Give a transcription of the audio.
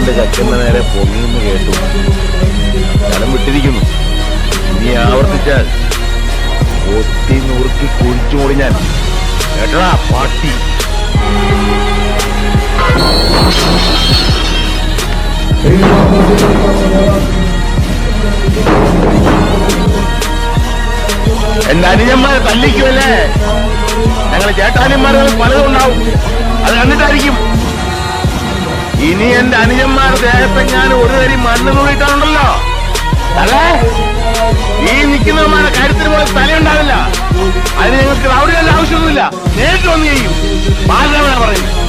ഏതാണ്ട് ചക്കന്റെ നേരെ പൊങ്ങിയെന്ന് കേട്ടു. സ്ഥലം വിട്ടിരിക്കുന്നു. ഇനി ആവർത്തിച്ചാൽ ഒത്തി നുറുക്കി കുഴിച്ചു മൂടി ഞാൻ. കേട്ടടാ പാട്ടി. എന്റെ അനുജന്മാരെ തല്ലിക്കുമല്ലേ? ഞങ്ങളെ ചേട്ടാനിന്മാരുകൾ പലതും ഉണ്ടാവും. അത് കണ്ടിട്ടായിരിക്കും. ഇനി എന്റെ അനുജന്മാരുടെ ദേഹത്തെ ഞാൻ ഒരു തരി മണ്ണ് നൂറിട്ടാണല്ലോ. അല്ലേ ഈ നിൽക്കുന്നവന്മാരുടെ കാര്യത്തിന് പോലെ തലയുണ്ടാവില്ല. അതിന് ഞങ്ങൾക്ക് അവിടെ ആവശ്യമൊന്നുമില്ല. നേരിട്ട് വന്ന് ചെയ്യും. ബാലരാമനാ പറയുന്നത്.